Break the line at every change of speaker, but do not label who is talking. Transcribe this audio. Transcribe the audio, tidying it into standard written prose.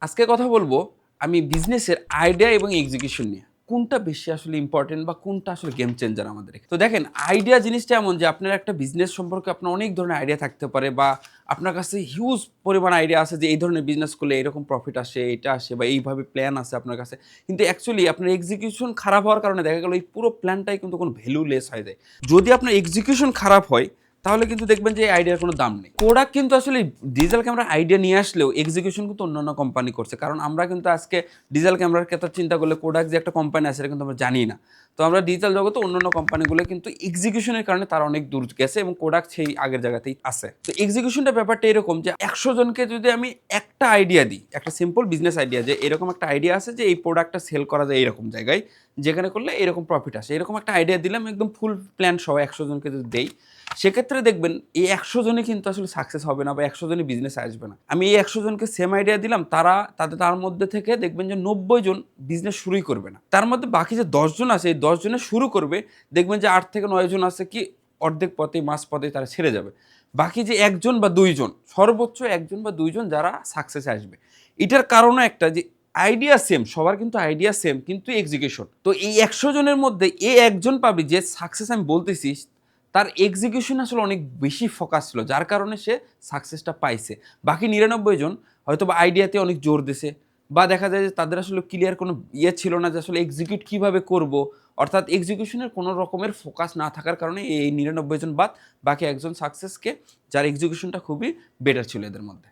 আজকে কথা বলবো আমি বিজনেসের আইডিয়া এবং এক্সিকিউশন নিয়ে। কোনটা বেশি আসলে ইম্পর্টেন্ট বা কোনটা আসলে গেম চেঞ্জার আমাদের? তো দেখেন আইডিয়া জিনিসটা এমন যে আপনার একটা বিজনেস সম্পর্কে আপনার অনেক ধরনের আইডিয়া থাকতে পারে বা আপনার কাছে হিউজ পরিমাণ আইডিয়া আছে যে এই ধরনের বিজনেস করলে এরকম প্রফিট আসে, এটা আসে বা এইভাবে প্ল্যান আছে আপনার কাছে। কিন্তু অ্যাকচুয়ালি আপনার এক্সিকিউশন খারাপ হওয়ার কারণে দেখা গেল এই পুরো প্ল্যানটাই কিন্তু কোনো ভ্যালুলেস হয়ে যায়। যদি আপনার এক্সিকিউশন খারাপ হয় তাহলে কিন্তু দেখবেন যে এই আইডিয়ার কোনো দাম নেই। প্রোডাক্ট কিন্তু আসলে ডিজিটাল ক্যামেরার আইডিয়া নিয়ে আসলেও এক্সিকিউশন কিন্তু অন্যান্য কোম্পানি করছে। কারণ আমরা কিন্তু আজকে ডিজিটাল ক্যামেরার কথা চিন্তা করলে কোডাক যে একটা কোম্পানি আছে এটা কিন্তু আমরা জানি না। তো আমরা ডিজিটাল জগতে অন্যান্য কোম্পানিগুলো কিন্তু এক্সিকিউশনের কারণে তারা অনেক দূর গেছে এবং কোডাক সেই আগের জায়গাতেই আছে। তো এক্সিকিউশনটা ব্যাপারটা এরকম যে ১০০ জনকে যদি আমি একটা আইডিয়া দিই, একটা সিম্পল বিজনেস আইডিয়া যে এরকম একটা আইডিয়া আছে যে এই প্রোডাক্টটা সেল করা যায় এরকম জায়গায়, যেখানে করলে এরকম প্রফিট আসে। এরকম একটা আইডিয়া দিলাম একদম ফুল প্ল্যান সহ ১০০ জনকে যদি দেই, সেক্ষেত্রে দেখবেন এই ১০০ জনই কিন্তু আসলে সাকসেস হবে না বা ১০০ জনই বিজনেসে আসবে না। আমি এই ১০০ জনকে সেম আইডিয়া দিলাম, তার মধ্যে থেকে দেখবেন যে ৯০ জন বিজনেস শুরুই করবে না। তার মধ্যে বাকি যে ১০ জন আছে এই ১০ জনে শুরু করবে, দেখবেন যে ৮ থেকে ৯ জন আছে কি অর্ধেক পথেই মাঝপথেই তারা ছেড়ে যাবে। বাকি যে ১ জন বা ২ জন, সর্বোচ্চ ১ জন বা ২ জন যারা সাকসেসে আসবে। এটার কারণও একটা যে আইডিয়া সেম, সবার কিন্তু আইডিয়া সেম কিন্তু এক্সিকিউশন। তো এই ১০০ জনের মধ্যে এ একজন পাবে যে সাকসেস আমি বলতেছি তার এক্সিকিউশন আসলে অনেক বেশি ফোকাস ছিল, যার কারণে সে সাকসেসটা পাইছে। বাকি ৯৯ জন হয়তোবা আইডিয়াতে অনেক জোর দিছে বা দেখা যায় যে তাদের আসলে ক্লিয়ার কোনো ইয়ে ছিল না যে আসলে এক্সিকিউট কিভাবে করব। অর্থাৎ এক্সিকিউশনের কোনো রকমের ফোকাস না থাকার কারণে এই ৯৯ জন বাদ বাকি একজন সাকসেসকে যার এক্সিকিউশনটা খুবই বেটার ছিল এদের মধ্যে।